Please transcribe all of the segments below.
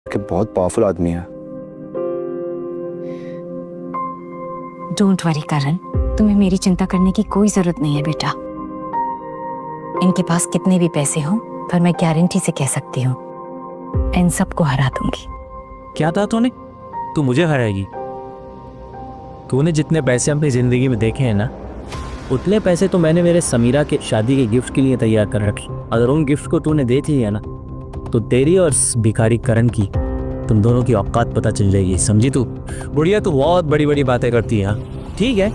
कि बहुत पावरफुल आदमी है। डोंट वरी करण, तुम्हें मेरी चिंता करने की कोई जरूरत नहीं है बेटा। इनके पास कितने भी पैसे हों, पर मैं गारंटी से कह सकती हूँ इन सबको हरा दूंगी। क्या था तूने? तू मुझे हराएगी? तूने जितने पैसे अपनी जिंदगी में देखे हैं ना, उतने पैसे तो मैंने मेरे समीरा के शादी के गिफ्ट के लिए तैयार कर रखे। अगर उन गिफ्ट को तूने दे दिया ना, तो तेरी और भिखारी करण की, तुम दोनों की औकात पता चल जाएगी, समझी तू? बुढ़िया, तू बहुत बड़ी बड़ी बातें करती है। ठीक है,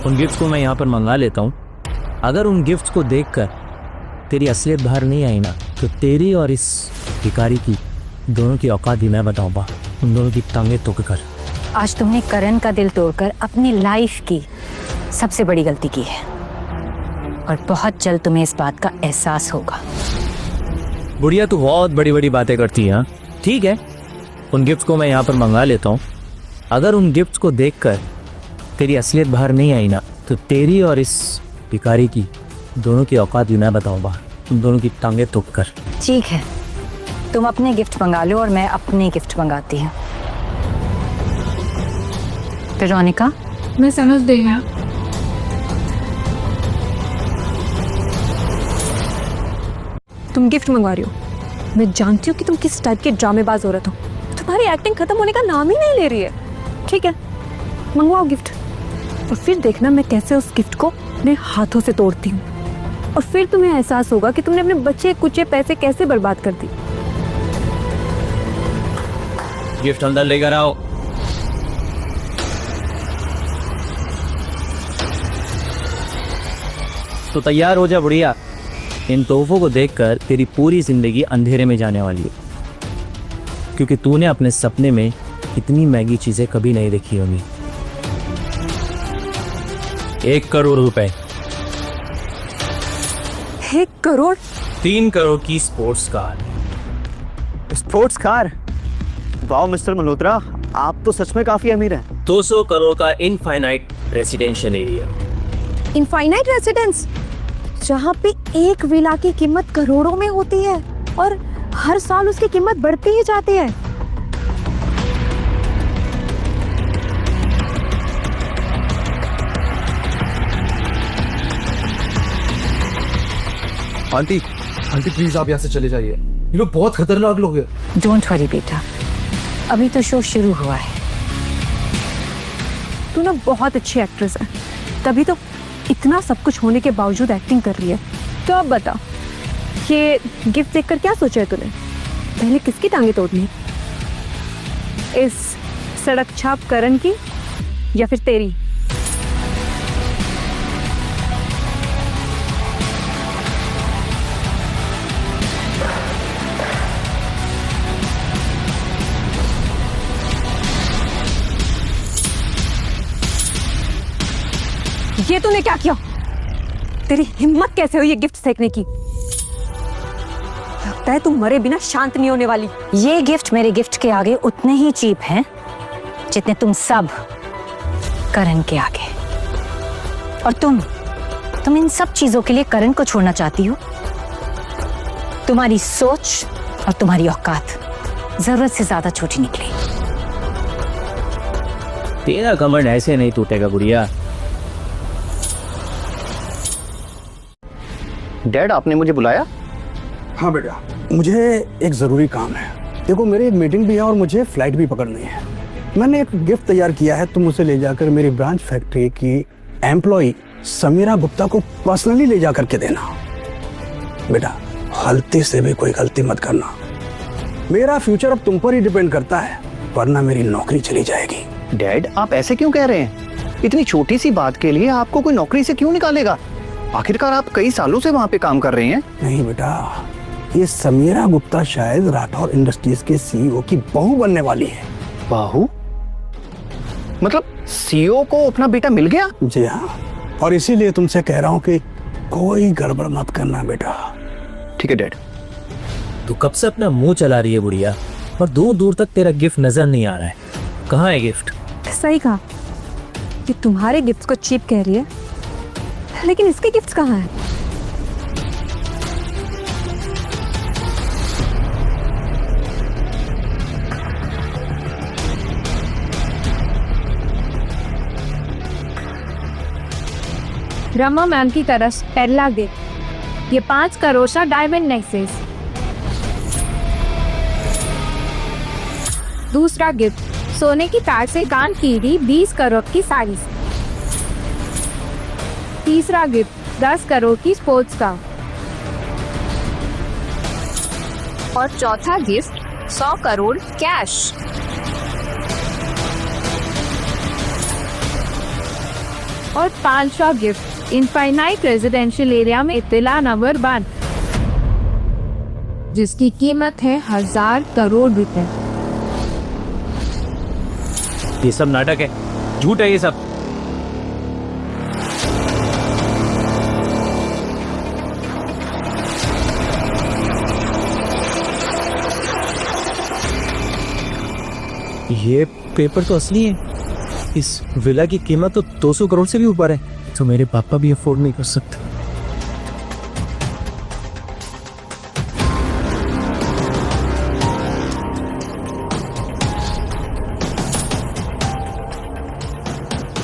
उन गिफ्ट्स को मैं यहाँ पर मंगा लेता हूँ। अगर उन गिफ्ट्स को देखकर तेरी असलियत बाहर नहीं आई ना, तो तेरी और इस भिखारी की दोनों की औकात भी मैं बताऊँगा। उन दोनों की टांगें तोड़कर। आज तुमने करण का दिल तोड़कर अपनी लाइफ की सबसे बड़ी गलती की है, और बहुत जल्द तुम्हें इस बात का एहसास होगा। बुढ़िया, तू बहुत बड़ी बड़ी बातें करती है। ठीक है, उन गिफ्ट्स को मैं यहाँ पर मंगा लेता हूँ। अगर उन गिफ्ट्स को देखकर तेरी असलियत बाहर नहीं आई ना, तो तेरी और इस भिखारी की दोनों की औकात भी मैं बताऊँगा। उन दोनों की टांगें तोड़कर। ठीक है, तुम अपने गिफ्ट मंगा लो और मैं अपने गिफ्ट मंगाती हूँ। वेरोनिका, मैं समझ गई हूँ। तुम गिफ्ट मंगवा रही हो। मैं जानती हूँ कि तुम किस टाइप के ड्रामेबाज औरत हो। तुम्हारी एक्टिंग खत्म होने का नाम ही नहीं ले रही है। ठीक है, मंगवाओ गिफ्ट, और फिर देखना मैं कैसे उस गिफ्ट को अपने हाथों से तोड़ती हूँ। और फिर तुम्हें एहसास होगा कि तुमने अपने बच्चे कुचे पैसे कैसे बर्बाद कर दी। गिफ्ट अंदर लेकर आओ। तो तैयार हो जा बुढ़िया। इन तोहफों को देखकर तेरी पूरी जिंदगी अंधेरे में जाने वाली है, क्योंकि तूने अपने सपने में इतनी महंगी चीजें कभी नहीं देखी होंगी। 1 करोड़ रुपए। 1 करोड़? 3 करोड़ की स्पोर्ट्स कार। Sports car? वाह मिस्टर मल्होत्रा, आप तो सच में काफी अमीर हैं। 200 करोड़ का infinite residential area. Infinite residence, जहाँ पे एक विला की कीमत करोड़ों में होती है और हर साल उसकी कीमत बढ़ती ही जाती है। आंटी, आंटी प्लीज आप यहाँ से चले जाइए। ये लोग बहुत खतरनाक लोग हैं। डोंट वरी बेटा, अभी तो शो शुरू हुआ है। तू ना बहुत अच्छी एक्ट्रेस है, तभी तो इतना सब कुछ होने के बावजूद एक्टिंग कर रही है। तो अब बता, ये गिफ्ट देखकर क्या सोचा है तूने? पहले किसकी टांगे तोड़नी? इस सड़क छाप करण की या फिर तेरी? ये तूने क्या किया? तेरी हिम्मत कैसे हुई ये गिफ्ट फेंकने की? लगता है तुम मरे बिना शांत नहीं होने वाली। ये गिफ्ट मेरे गिफ्ट के आगे उतने ही चीप हैं जितने तुम सब करण के आगे। और तुम इन सब चीजों के लिए करण को छोड़ना चाहती हो? तुम्हारी सोच और तुम्हारी औकात जरूरत से ज्यादा छोटी निकली। तेरा घमंड ऐसे नहीं टूटेगा बुढ़िया। डैड, आपने मुझे बुलाया? हाँ बेटा, मुझे एक ज़रूरी काम है। देखो, मेरी एक मीटिंग भी है और मुझे फ्लाइट भी पकड़नी है। मैंने एक गिफ्ट तैयार किया है, तुम उसे ले जाकर मेरी ब्रांच फैक्ट्री की एम्प्लॉय समीरा गुप्ता को पर्सनली ले जाकर के देना। बेटा, गलती से भी कोई गलती मत करना। मेरा फ्यूचर अब तुम पर ही डिपेंड करता है, वरना मेरी नौकरी चली जाएगी। डैड, आप ऐसे क्यों कह रहे हैं? इतनी छोटी सी बात के लिए आपको कोई नौकरी से क्यों निकालेगा? आखिरकार आप कई सालों से वहाँ पे काम कर रहे हैं। नहीं बेटा, ये समीरा गुप्ता शायद राठौर इंडस्ट्रीज के सीईओ की बहू बनने वाली है। बहू? मतलब सीईओ को अपना बेटा मिल गया? जी हाँ, और इसीलिए तुमसे कह रहा हूँ कि कोई गड़बड़ मत करना बेटा। ठीक है डैड। तू कब से अपना मुंह चला रही है बुढ़िया, और दूर दूर तक तेरा गिफ्ट नजर नहीं आ रहा है। कहाँ है गिफ्ट? सही कहा, ये तुम्हारे गिफ्ट्स को चीप कह रही है, लेकिन इसके गिफ्ट्स कहाँ हैं? ब्रह्मा मैम की तरफ पहला गिफ्ट, ये 5 करोड़ का डायमंड नेकलेस। दूसरा गिफ्ट, सोने की तार से काम की गई 20 करोड़ की साड़ी। तीसरा गिफ्ट, 10 करोड़ की स्पोर्ट्स कार। और चौथा गिफ्ट, 100 करोड़ कैश। और 5वां गिफ्ट, इनफाइनाइट रेजिडेंशियल एरिया में इत्तिला नंबर 1, जिसकी कीमत है 1000 करोड़ रुपए। ये सब नाटक है, झूठ है ये सब। ये पेपर तो असली है। इस विला की कीमत तो 200 करोड़ से भी ऊपर है, तो मेरे पापा भी अफोर्ड नहीं कर सकते।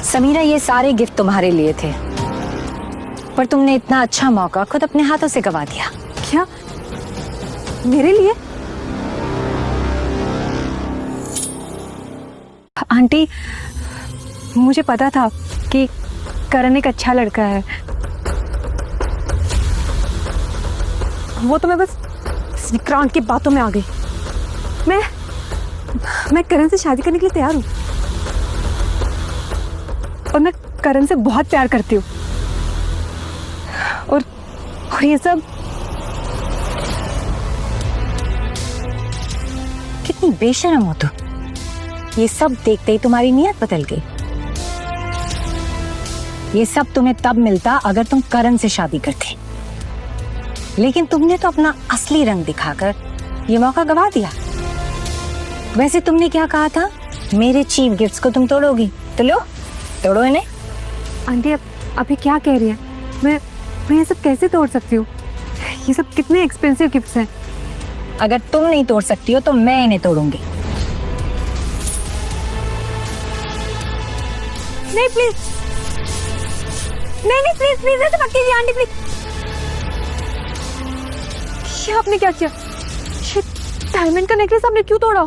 समीरा, ये सारे गिफ्ट तुम्हारे लिए थे, पर तुमने इतना अच्छा मौका खुद अपने हाथों से गवा दिया। क्या मेरे लिए? आंटी, मुझे पता था कि करण एक अच्छा लड़का है। वो तो मैं बस विक्रांत की बातों में आ गई। मैं करण से शादी करने के लिए तैयार हूँ, और मैं करण से बहुत प्यार करती हूँ। और ये सब कितनी बेशर्म हो तुम। ये सब देखते ही तुम्हारी नीयत बदल गई। ये सब तुम्हें तब मिलता अगर तुम करण से शादी करते, लेकिन तुमने तो अपना असली रंग दिखाकर ये मौका गवा दिया। वैसे तुमने क्या कहा था, मेरे चीफ गिफ्ट्स को तुम तोड़ोगी, तो लो तोड़ो इन्हें। आंटी, अभी क्या कह रही है? मैं ये सब कैसे तोड़ सकती हूँ? ये सब कितने एक्सपेंसिव गिफ्ट्स हैं। अगर तुम नहीं तोड़ सकती हो तो मैं इन्हें तोड़ूंगी। नहीं प्लीज, नहीं प्लीज प्लीज, ऐसे मत कीजिए आंटी, प्लीज। ये आपने क्या किया? ये डायमंड का नेकलेस आपने क्यों तोड़ा?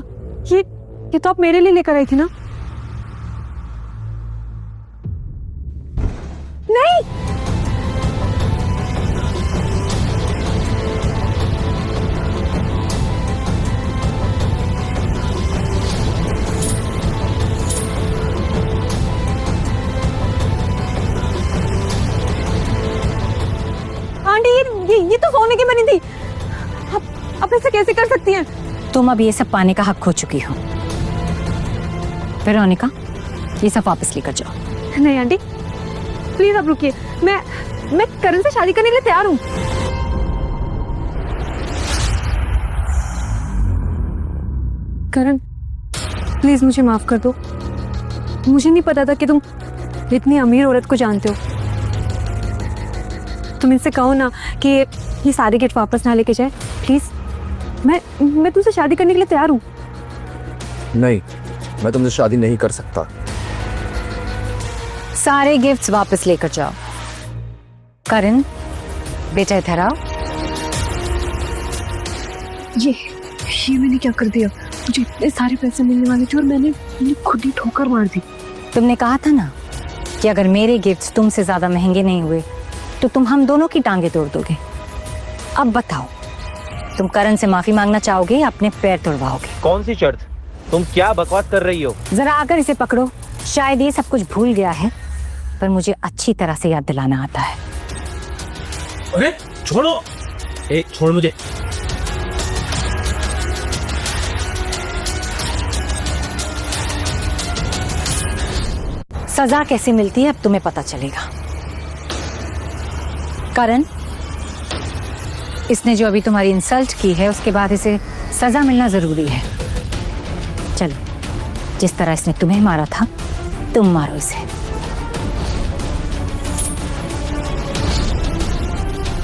ये तो आप मेरे लिए लेकर आई थी ना? नहीं, ये तो सोने की बनी थी। आप ऐसे कैसे कर सकती हैं? तुम अब ये सब पाने का हक खो चुकी हो। वेरोनिका, ये सब वापस लेकर जाओ। नहीं आंटी, प्लीज आप रुकिए। मैं करण से शादी करने के लिए तैयार हूँ। करण, प्लीज मुझे माफ कर दो। मुझे नहीं पता था कि तुम इतनी अमीर औरत को जानते हो। तुम इनसे कहो ना कि ये सारे गिफ्ट वापस ना लेके जाए प्लीज। मैं तुमसे शादी करने के लिए तैयार हूँ। नहीं, मैं तुमसे शादी नहीं कर सकता। सारे गिफ्ट्स वापस लेकर जाओ। करण, बेटा इधर आओ। ये मैंने क्या कर दिया? मुझे इतने सारे पैसे मिलने वाले थे और मैंने खुद ही ठोकर मार दी। तुमने कहा था ना कि अगर मेरे गिफ्ट्स तुमसे ज्यादा महंगे नहीं हुए तो तुम हम दोनों की टांगे तोड़ दोगे। अब बताओ, तुम करण से माफी मांगना चाहोगे या अपने पैर तोड़वाओगे? कौन सी शर्त? तुम क्या बकवास कर रही हो? जरा आकर इसे पकड़ो। शायद ये सब कुछ भूल गया है, पर मुझे अच्छी तरह से याद दिलाना आता है। अरे छोड़ो, छोड़ मुझे। सजा कैसे मिलती है अब तुम्हें पता चलेगा। करण, इसने जो अभी तुम्हारी इंसल्ट की है उसके बाद इसे सजा मिलना जरूरी है। चलो, जिस तरह इसने तुम्हें मारा था तुम मारो इसे।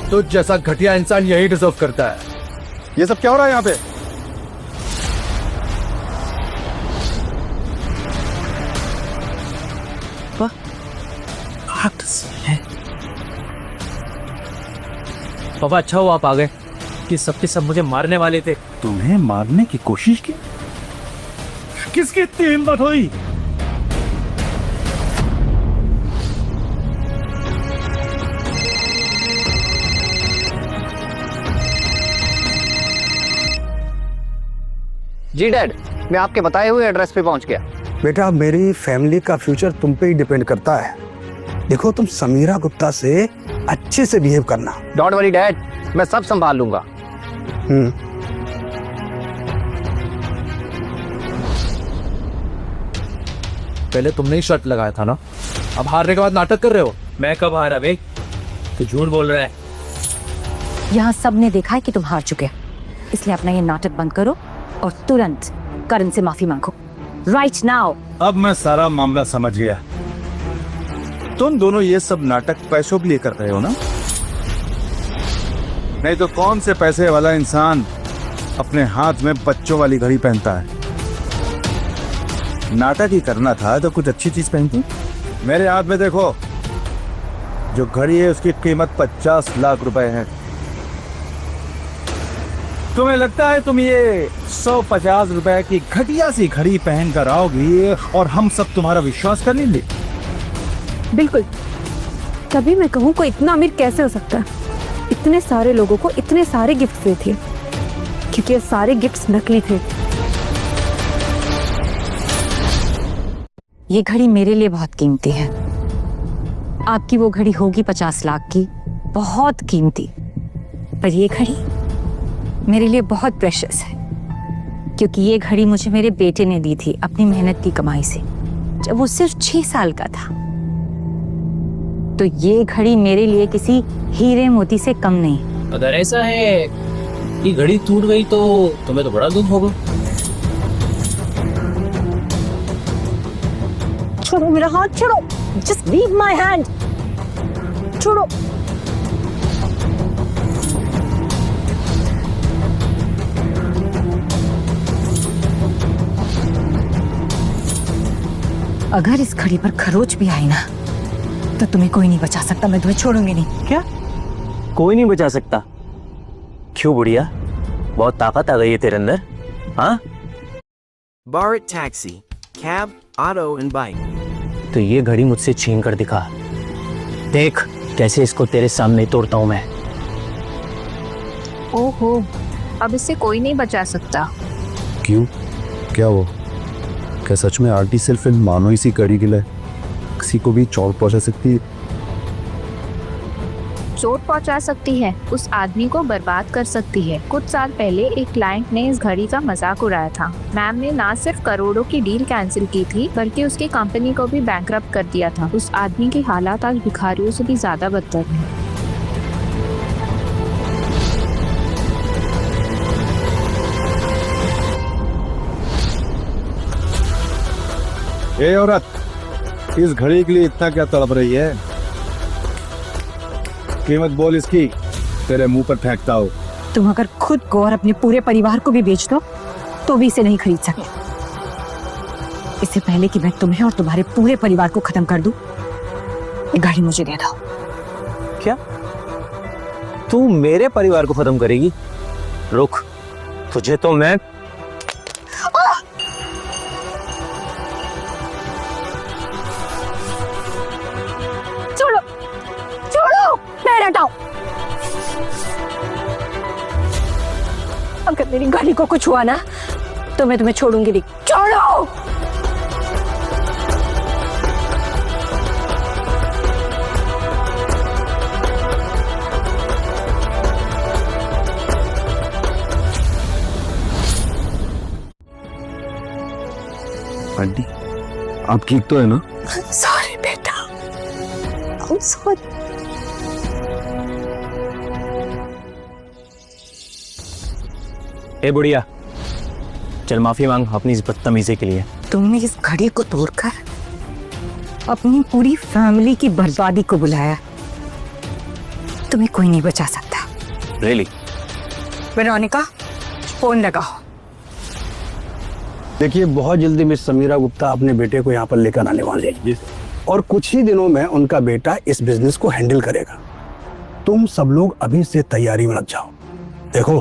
तो जैसा घटिया इंसान यही डिजर्व करता है। ये सब क्या हो रहा है यहाँ पे? पापा अच्छा हुआ आप आ गए, कि सबके सब मुझे मारने वाले थे। तुम्हें मारने की कोशिश की? किसकी इतनी हिम्मत हुई? जी डैड, मैं आपके बताए हुए एड्रेस पे पहुंच गया। बेटा मेरी फैमिली का फ्यूचर तुम पे ही डिपेंड करता है। देखो तुम समीरा गुप्ता से अच्छे से बिहेव करना। डोंट वरी डैड, मैं सब संभाल लूंगा। पहले तुमने ही शर्त लगाया था ना, अब हारने के बाद नाटक कर रहे हो। मैं कब हारा बे? तू झूठ बोल रहा है। यहाँ सब ने देखा है कि तुम हार चुके हो, इसलिए अपना ये नाटक बंद करो और तुरंत करण से माफी मांगो, राइट नाउ। अब मैं सारा मामला समझ गया। तुम दोनों ये सब नाटक पैसों के लिए कर रहे हो ना? नहीं तो कौन से पैसे वाला इंसान अपने हाथ में बच्चों वाली घड़ी पहनता है? नाटक ही करना था तो कुछ अच्छी चीज पहनती। मेरे हाथ में देखो, जो घड़ी है उसकी कीमत 50 लाख रुपए है। तुम्हें लगता है तुम ये 150 रुपए की घटिया सी घड़ी पहन कर आओगी और हम सब तुम्हारा विश्वास कर लेंगे? बिल्कुल, तभी मैं कहूँ कोई इतना अमीर कैसे हो सकता है। इतने सारे लोगों को इतने सारे गिफ्ट दिए थे, क्योंकि ये सारे गिफ्ट्स नकली थे। ये घड़ी मेरे लिए बहुत कीमती है। आपकी वो घड़ी होगी 50 लाख की, बहुत कीमती, पर ये घड़ी मेरे लिए बहुत प्रेशियस है, क्योंकि ये घड़ी मुझे मेरे बेटे ने दी थी अपनी मेहनत की कमाई से, जब वो सिर्फ 6 साल का था। तो ये घड़ी मेरे लिए किसी हीरे मोती से कम नहीं। अगर ऐसा है कि घड़ी टूट गई तो तुम्हें तो बड़ा दुख होगा। छोड़ो मेरा हाथ, छोड़ो, जस्ट लीव माय हैंड, छोड़ो। अगर इस घड़ी पर खरोच भी आई ना, तो तुम्हें कोई नहीं बचा सकता। मैं तुम्हें छोड़ूंगी नहीं। क्या? कोई नहीं बचा सकता? क्यों बुढ़िया, बहुत ताकत आ गई है तेरे अंदर? हाँ, Bharat Taxi, cab, auto and bike. तो ये घड़ी मुझसे छीन कर दिखा, देख कैसे इसको तेरे सामने तोड़ता हूं मैं। ओहो, अब इससे कोई नहीं बचा सकता। क्यों? क्या वो? क्या सच में आरती सिर्फ इन मानो इसी घड़ी के लिए किसी को भी चोट पहुंचा सकती है? चोट पहुंचा सकती है, उस आदमी को बर्बाद कर सकती है। कुछ साल पहले एक क्लाइंट ने इस घड़ी का मजाक उड़ाया था। मैम ने ना सिर्फ करोड़ों की डील कैंसिल की थी, बल्कि उसकी कंपनी को भी बैंकरप्ट कर दिया था। उस आदमी की हालात आज भिखारियों से भी ज्यादा बदतर है। ए औरत, इस घड़ी के लिए इतना क्या तड़प रही है? कीमत बोल इसकी, तेरे मुंह पर फेंकता हो। तुम अगर खुद को और अपने पूरे परिवार को भी बेच दो तो भी इसे नहीं खरीद सकते। इससे पहले कि मैं तुम्हें और तुम्हारे पूरे परिवार को खत्म कर दूं, ये घड़ी मुझे दे दो। क्या तू मेरे परिवार को खत्म करेगी? रुक, तुझे तो मैं छोड़ो, छोड़ो, पैर हटाओ। अगर मेरी घड़ी को कुछ हुआ ना, तो मैं तुम्हें छोड़ूंगी नहीं। छोड़ो। आंटी, आप ठीक तो है ना? सॉरी बेटा, I'm sorry। ए बुढ़िया, चल माफी मांग अपनी इस बदतमीजी के लिए। तुमने इस घड़ी को तोड़कर अपनी पूरी फैमिली की बर्बादी को बुलाया। तुम्हें कोई नहीं बचा सकता। रियली? वेरोनिका, फोन लगाओ। देखिए बहुत जल्दी मिस समीरा गुप्ता अपने बेटे को यहाँ पर लेकर आने वाले हैं और कुछ ही दिनों में उनका बेटा इस बिजनेस को हैंडल करेगा। तुम सब लोग अभी से तैयारी में लग जाओ। देखो,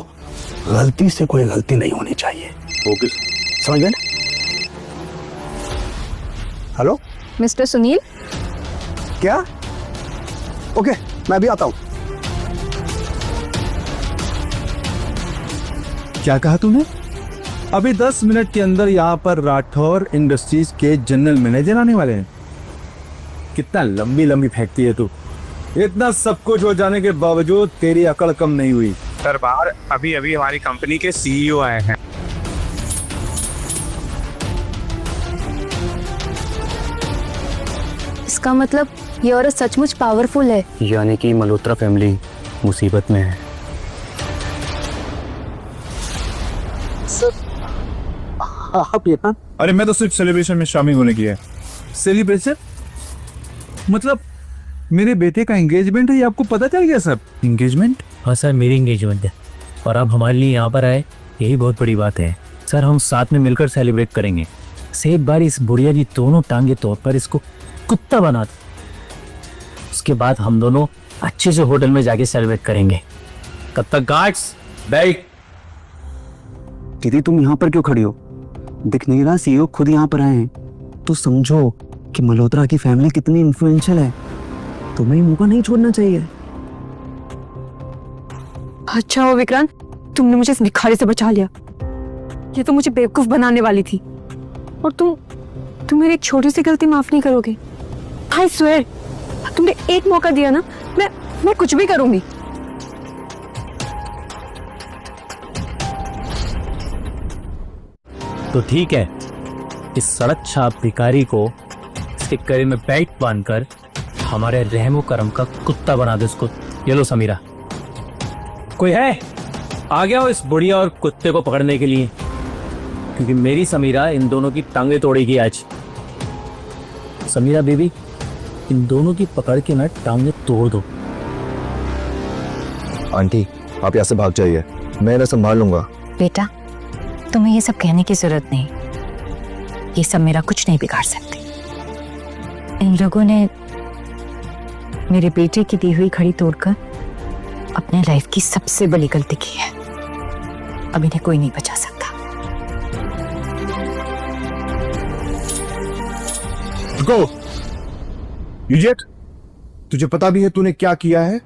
गलती से कोई गलती नहीं होनी चाहिए। ओके, समझ गए? हेलो, मिस्टर सुनील, क्या? ओके, मैं अभी आता हूँ। क्या कहा तूने? अभी 10 मिनट के अंदर यहाँ पर राठौर इंडस्ट्रीज के जनरल मैनेजर आने वाले हैं। कितना लंबी लंबी फेंकती है तू। इतना सब कुछ हो जाने के बावजूद तेरी अकड़ कम नहीं हुई। सर बाहर अभी अभी हमारी कंपनी के सीईओ आए हैं। इसका मतलब ये औरत सचमुच पावरफुल है। यानी कि मल्होत्रा फैमिली मुसीबत में है। आप यहाँ? अरे मैं तो सिर्फ सेलिब्रेशन में शामिल होने की है। सेलिब्रेशन मतलब मेरे बेटे का एंगेजमेंट है, ये आपको पता चल गया सर? एंगेजमेंट? हाँ सर, मेरी एंगेजमेंट है और आप हमारे लिए यहाँ पर आए, यही बहुत बड़ी बात है। सर हम साथ में मिलकर सेलिब्रेट करेंगे। से एक बार इस बुढ़िया की दोनों टांगे तोड़ कर इसको कुत्ता बना दो, उसके बाद हम दोनों अच्छे से होटल में जाके सेलिब्रेट करेंगे। कब तक गार्ड्स बैठ। दीदी तुम यहाँ पर क्यों खड़ी हो? दिख नहीं रहा सीईओ खुद यहाँ पर आए हैं। तो समझो कि मल्होत्रा की फैमिली कितनी इन्फ्लुएंशियल है। तुम्हें ये मौका नहीं छोड़ना चाहिए। अच्छा हो विक्रांत, तुमने मुझे इस भिखारी से बचा लिया। ये तो मुझे बेवकूफ बनाने वाली थी। और तुम मेरी एक छोटी सी गलती माफ नहीं करोगे। आई स्वेयर, तुमने एक मौका दिया ना, मैं कुछ भी करूंगी। तो ठीक है, इस सड़क छाप भिखारी को इसके गले में बैठ बांधकर हमारे रहमो करम का कुत्ता बना दे इसको। ये लो समीरा, कोई है आ गया हो इस बुढ़िया और कुत्ते को पकड़ने के लिए, क्योंकि मेरी समीरा इन दोनों की टांगे तोड़ेगी आज। समीरा बेबी, इन दोनों की पकड़ के ना टांगे तोड़ दो। आंटी आप यहाँ से भाग जाइए, मैं इन्हें संभाल लूंगा। बेटा, तुम्हें ये सब कहने की जरूरत नहीं। ये सब मेरा कुछ नहीं बिगाड़ सकते। इन लोगों ने मेरे बेटे की दी हुई घड़ी तोड़कर अपने लाइफ की सबसे बड़ी गलती की है। अब इन्हें कोई नहीं बचा सकता। रुको, यूजेट, तुझे पता भी है तूने क्या किया है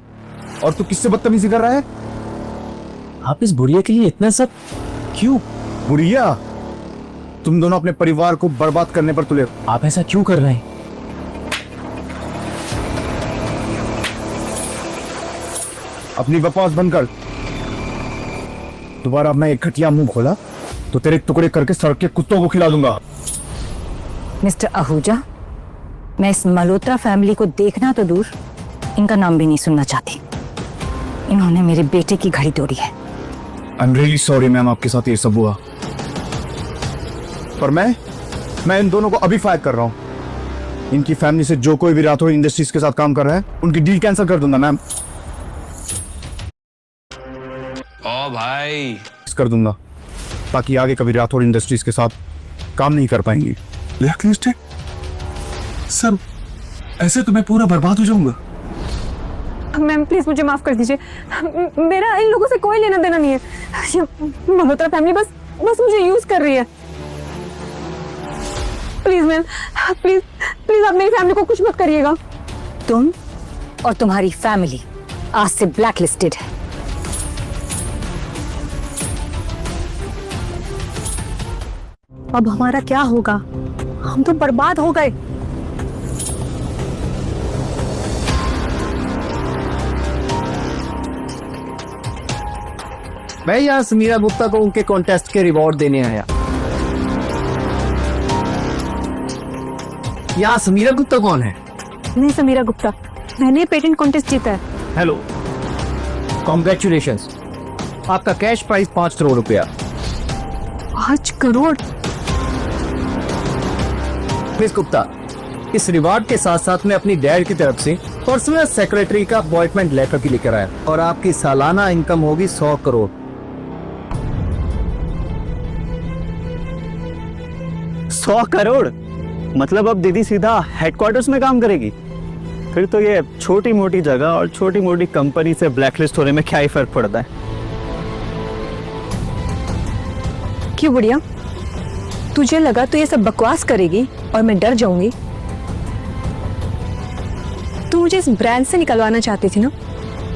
और तू किससे बदतमीजी कर रहा है? आप इस बुढ़िया के लिए इतना सब क्यों? बुढ़िया, तुम दोनों अपने परिवार को बर्बाद करने पर तुले। आप ऐसा क्यों कर रहे हैं? अपनी बकवास बंद कर। दोबारा मैं एक घटिया मुंह खोला तो तेरे टुकड़े करके सड़क के कुत्तों को खिला दूंगा। मिस्टर आहूजा, मैं इस मल्होत्रा फैमिली को देखना तो दूर, इनका नाम भी नहीं सुनना चाहती। इन्होंने मेरे बेटे की घड़ी तोड़ी है। I am really sorry ma'am, आपके साथ ये सब हुआ। पर मैं इन दोनों को अभी फायर कर रहा हूं। इनकी फैमिली से जो कोई भी राठौर इंडस्ट्रीज के साथ काम कर रहा है, उनकी डील कैंसिल कर दूंगा मैम। ओ भाई, कर दूंगा ताकि आगे कभी राठौर इंडस्ट्रीज के साथ काम नहीं कर पाएंगी। ब्लैकलिस्टेड? सर ऐसे तो मैं पूरा बर्बाद हो जाऊंगा। मैम प्लीज मुझे माफ कर दीजिए। मेरा इन लोगों से कोई लेना देना नहीं है। ये मल्होत्रा फैमिली बस मुझे यूज कर रही है। प्लीज मैम, प्लीज प्लीज आप मेरी फैमिली को कुछ मत करिएगा। तुम और तुम्हारी फैमिली आज से ब्लैक लिस्टेड है। अब हमारा क्या होगा? हम तो बर्बाद हो गए। मैं यहाँ समीरा गुप्ता को उनके कॉन्टेस्ट के रिवॉर्ड देने आया। यहाँ समीरा गुप्ता कौन है? नहीं समीरा गुप्ता, मैंने पेटेंट कॉन्टेस्ट जीता है। हेलो, कॉन्ग्रेचुलेशंस, आपका कैश प्राइस 5 करोड़ रुपया। 5 करोड़? मिस गुप्ता, इस रिवार्ड के साथ साथ मैं अपनी डैड की तरफ से पर्सनल सेक्रेटरी का अपॉइंटमेंट लेटर भी लेकर आया और आपकी सालाना इनकम होगी 100 करोड़। 100 करोड़? मतलब अब दीदी सीधा हेडक्वार्टर्स में काम करेगी? फिर तो ये छोटी मोटी जगह और छोटी मोटी कंपनी से ब्लैकलिस्ट होने में क्या ही फर्क पड़ता है। क्यों बुढ़िया, तुझे लगा तो ये सब बकवास करेगी और मैं डर जाऊंगी? तू मुझे इस ब्रांड से निकलवाना चाहती थी ना,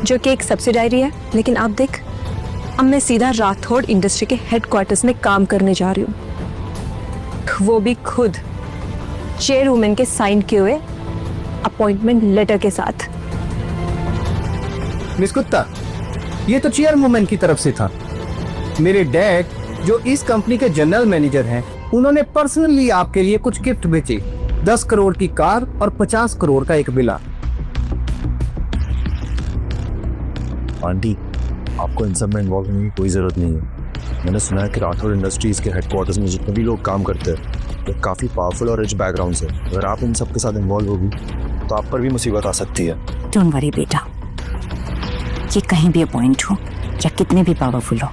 जो कि एक सब्सिडायरी है, लेकिन आप देख, अब मैं सीधा राठौड़ इंडस्ट्री के हेडक्वार्टर्स में काम करने जा रही हूँ, वो भी खुद चेयरवुमेन के साइन किए हुए अपॉइंटमेंट लेटर के साथ। मिस गुप्ता, ये तो चेयरवुमेन की तरफ से था। मेरे डैड जो इस कंपनी के जनरल मैनेजर हैं, उन्होंने पर्सनली आपके लिए कुछ गिफ्ट भेजे। 10 करोड़ की कार और 50 करोड़ का एक विला। आंटी, आपको इन सब में इन्वॉल्व होने की कोई ज़रूरत नहीं है। मैंने सुना है कि राठौर इंडस्ट्रीज़ के हेडक्वार्टर्स में जितने भी लोग काम करते हैं वो काफ़ी पावरफुल और रिच बैकग्राउंड से। अगर आप इन सब के साथ इन्वॉल्व होगी तो आप पर भी मुसीबत आ सकती है। डोंट वरी बेटा, ये कहीं भी अपॉइंट हो या कितने भी पावरफुल हो,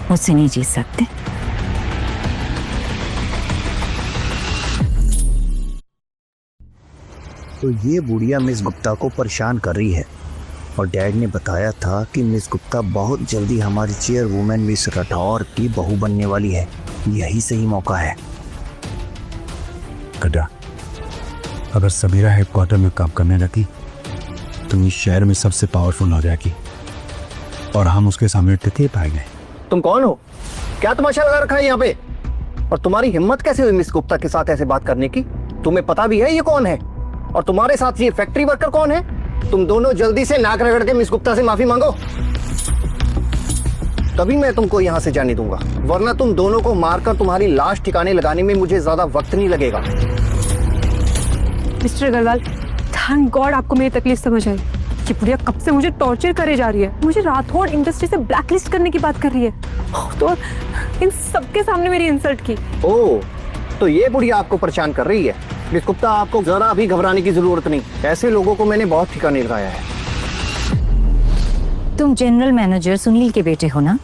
मुझसे नहीं जीत सकते। तो ये बुढ़िया मिस गुप्ता को परेशान कर रही है और डैड ने बताया था कि मिस गुप्ता बहुत जल्दी हमारी चेयरवुमेन मिस राठौर की बहू बनने वाली है। यही सही मौका है। कटा, अगर समीरा हेडक्वार्टर में काम करने लगी तो इस शहर में सबसे पावरफुल हो जाएगी और हम उसके सामने टिके पाएंगे। तुम कौन हो? क्या तमाशा लगा रखा है यहाँ पे? और तुम्हारी हिम्मत कैसे हुई मिस गुप्ता के साथ ऐसे बात करने की? तुम्हें पता भी है ये कौन है? और तुम्हारे साथ ये फैक्ट्री वर्कर कौन है? तुम दोनों जल्दी से नाक रगड़ के मिस गुप्ता से माफी मांगो, तभी मैं तुमको यहाँ से जाने दूंगा, वरना तुम दोनों को मारकर तुम्हारी लाश ठिकाने लगाने में मुझे ज्यादा वक्त नहीं लगेगा। मिस्टर अग्रवाल, थैंक गॉड आपको मेरी तकलीफ समझ आई। ये बुढ़िया कब से मुझे टॉर्चर करे जा रही है, मुझे राठौड़ इंडस्ट्री से ब्लैकलिस्ट करने की बात कर रही है, तो इन सबके सामने मेरी इंसल्ट की। ओह, तो ये बुढ़िया आपको परेशान कर रही है? मिस गुप्ता, आपको जरा भी घबराने की जरूरत नहीं। ऐसे लोगों को मैंने बहुत ठिकाने लगाया है। तुम जनरल मैनेजर सुनील के बेटे हो ना?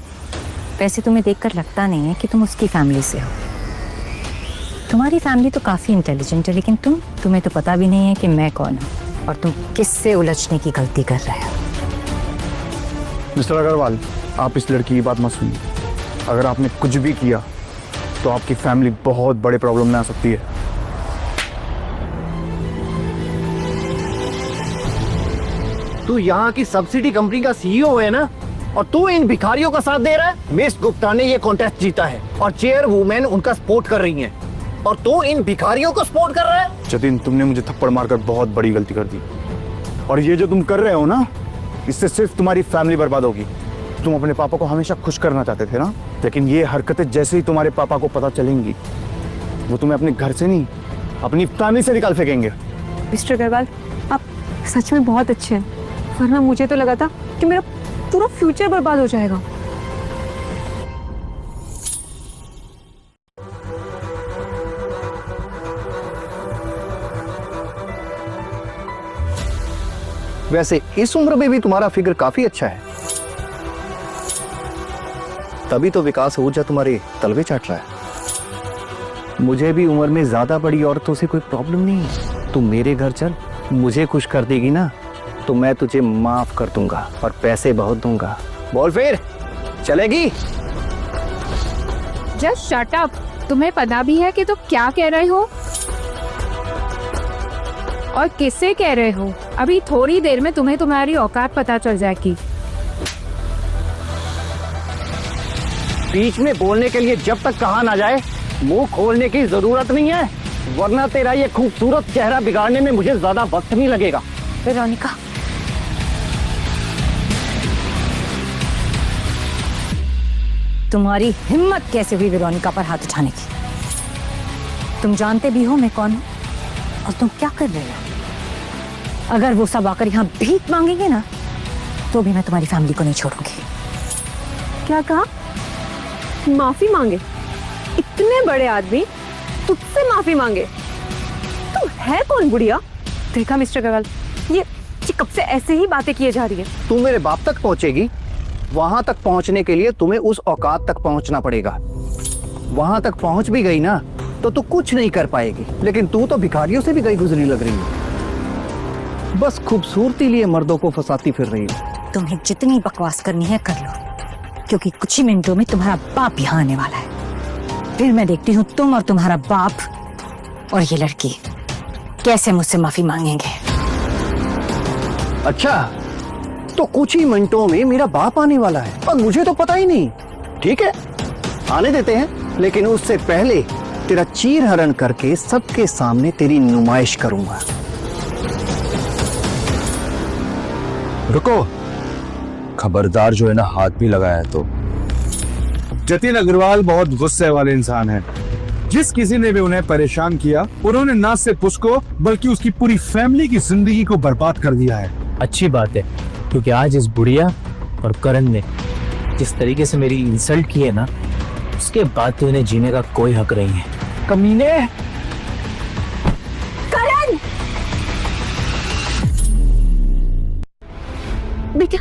वैसे तुम्हें देखकर लगता नहीं है कि तुम उसकी फैमिली से हो। तुम्हारी फैमिली तो काफी इंटेलिजेंट है, लेकिन तुम्हें तो पता भी नहीं है कि मैं कौन हूँ और तुम किससे उलझने की गलती कर रहे हो। मिस्टर अग्रवाल, आप इस लड़की की बात मत सुनिए। अगर आपने कुछ भी किया तो आपकी फैमिली बहुत बड़े प्रॉब्लम में आ सकती है। तू यहाँ की सब्सिडी कंपनी का सीईओ है ना, और तू इन भिखारियों का साथ दे रहा है। मिस गुप्ता ने ये कॉन्टेस्ट जीता है और चेयरवुमेन उनका सपोर्ट कर रही है, और तू इन भिखारियों को सपोर्ट कर रहा है। जतिन, तुमने मुझे थप्पड़ मारकर बहुत बड़ी गलती कर दी, और ये जो तुम कर रहे हो ना, इससे सिर्फ तुम्हारी फैमिली बर्बाद होगी। तुम अपने पापा को हमेशा खुश करना चाहते थे ना, लेकिन ये हरकतें जैसे ही तुम्हारे पापा को पता चलेंगी, वो तुम्हें अपने घर से नहीं, अपनी फैमिली से निकाल फेंकेंगे। मिस्टर अग्रवाल, आप सच में बहुत अच्छे हैं, वरना मुझे तो लगा था कि मेरा पूरा फ्यूचर बर्बाद हो जाएगा। वैसे इस उम्र में भी तुम्हारा फिगर काफी अच्छा है, तभी तो विकास ऊर्जा तुम्हारे तलवे चाट रहा है। मुझे भी उम्र में ज्यादा बड़ी औरतों से कोई प्रॉब्लम नहीं है। तुम मेरे घर चल, मुझे खुश कर देगी ना, तो मैं तुझे माफ कर दूंगा और पैसे बहुत दूंगा। बोल फिर, चलेगी? Just shut up. तुम्हें पता भी है कि तुम क्या कह रहे हो और किससे कह रहे हो। अभी थोड़ी देर में तुम्हें तुम्हारी औकात पता चल जाएगी। बीच में बोलने के लिए जब तक कहा ना जाए, मुंह खोलने की जरूरत नहीं है, वरना तेरा ये खूबसूरत चेहरा बिगाड़ने में मुझे ज्यादा वक्त नहीं लगेगा। वेरोनिका, तुम्हारी हिम्मत कैसे हुई वेरोनिका पर हाथ उठाने की? तुम जानते भी हो मैं कौन हूं और तुम क्या कर रहे हो। अगर वो सब आकर यहाँ भीख मांगेंगे ना, तो भी मैं तुम्हारी फैमिली को नहीं छोड़ूंगी। क्या कहा? माफी मांगे? इतने बड़े आदमी तुझसे माफी मांगे? तुम है कौन बुढ़िया? देखा मिस्टर अग्रवाल, ये कब से ऐसे ही बातें किए जा रही है। तू मेरे बाप तक पहुंचेगी, वहां तक पहुंचने के लिए तुम्हें उस औकात तक पहुंचना पड़ेगा। वहां तक पहुंच भी गई ना, तो तू कुछ नहीं कर पाएगी। लेकिन तू तो भिखारियों से भी गई गुजरी लग रही है। बस खूबसूरती लिए मर्दों को फंसाती फिर रही है। तुम्हें जितनी बकवास करनी है कर लो, क्योंकि कुछ ही मिनटों में तुम्हारा बाप यहाँ आने वाला है। फिर मैं देखती हूँ तुम और तुम्हारा बाप और ये लड़की कैसे मुझसे माफी मांगेंगे। अच्छा, तो कुछ ही मिनटों में मेरा बाप आने वाला है और मुझे तो पता ही नहीं। ठीक है, आने देते हैं, लेकिन उससे पहले तेरा चीर हरण करके सबके सामने तेरी नुमाइश करूंगा। रुको, खबरदार जो है ना, हाथ भी लगाया तो। जतिन अग्रवाल बहुत गुस्से वाले इंसान हैं। जिस किसी ने भी उन्हें परेशान किया, उन्होंने ना सिर्फ उसको बल्कि उसकी पूरी फैमिली की जिंदगी को बर्बाद कर दिया है। अच्छी बात है, क्योंकि आज इस बुढ़िया और करण ने जिस तरीके से मेरी इंसल्ट की है ना, उसके बाद तो इन्हें जीने का कोई हक नहीं है। कमीने, करण! बेटा,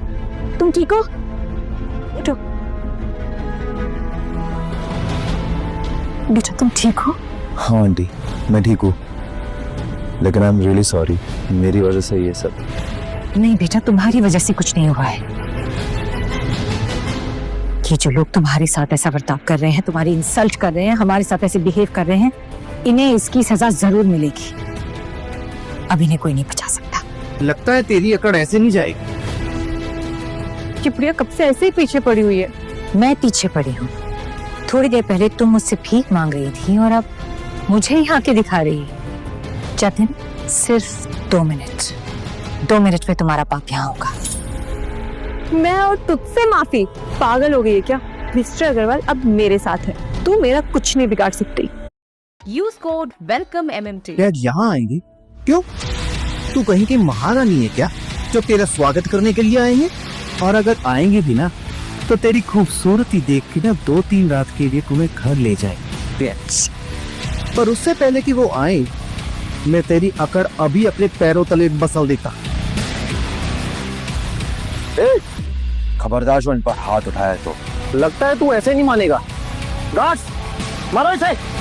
तुम ठीक हो? उठो। बेटा, तुम ठीक हो? हाँ आंटी, मैं ठीक हूँ, लेकिन आई एम रियली सॉरी, मेरी वजह से ये सब। नहीं बेटा, तुम्हारी वजह से कुछ नहीं हुआ है। ये जो लोग तुम्हारे साथ ऐसा बर्ताव कर रहे हैं, तुम्हारी इंसल्ट कर रहे हैं, हमारे साथ ऐसे बिहेव कर रहे हैं, इन्हें इसकी सजा जरूर मिलेगी। अब इन्हें कोई नहीं बचा सकता। लगता है तेरी अकड़ ऐसे नहीं जाएगी। चिपड़िया कब से ऐसे ही पीछे पड़ी हुई है। मैं पीछे पड़ी हूँ। थोड़ी देर पहले तुम मुझसे भीख मांग रही थी और अब मुझे ही आके दिखा रही है। जतिन, सिर्फ 2 मिनट, 2 मिनट में तुम्हारा बाप यहाँ होगा। मैं और तुझसे माफी? पागल हो गई है क्या? मिस्टर अग्रवाल अब मेरे साथ है, तू मेरा कुछ नहीं बिगाड़ सकती। Use code welcome MMT। Dad यहाँ आएंगे? क्यों? तू कहीं की महारानी है क्या जो तेरा स्वागत करने के लिए आएंगे? और अगर आएंगे भी ना, तो तेरी खूबसूरती देख के ना 2-3 रात के लिए तुम्हें घर ले जाएंगे। पर उससे पहले कि वो आए, मैं तेरी अकड़ अभी अपने पैरों तले बसल देता। खबरदार जो इन पर हाथ उठाया तो। लगता है तू ऐसे नहीं मानेगा। गार्ड्स, मारो इसे।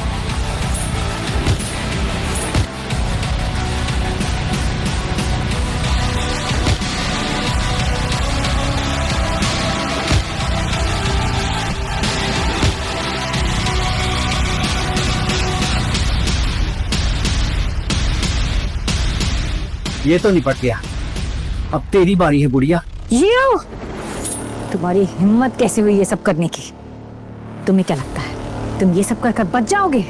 ये तो निपट गया, अब तेरी बारी है बुढ़िया। ये तुम्हारी हिम्मत कैसे हुई ये सब करने की? तुम्हें क्या लगता है तुम ये सब कर बच जाओगे?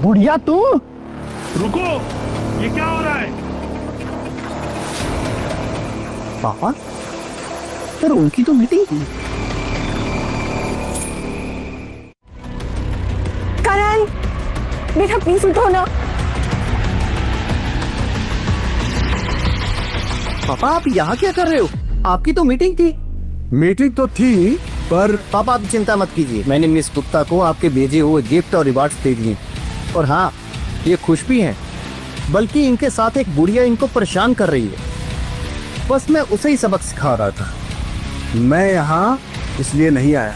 बुढ़िया तू रुको, ये क्या हो रहा है? पापा, पर उनकी तो मीटिंग थी। करण, बेटा प्लीज उठो ना। पापा, आप यहाँ क्या कर रहे हो? आपकी तो मीटिंग थी। मीटिंग तो थी, पर पापा आप चिंता मत कीजिए, मैंने मिस गुप्ता को आपके भेजे हुए गिफ्ट और रिवार्ड्स दे दिए। और हाँ, ये खुश भी हैं, बल्कि इनके साथ एक बुढ़िया इनको परेशान कर रही है। बस मैं उसे ही सबक सिखा रहा था। मैं यहाँ इसलिए नहीं आया।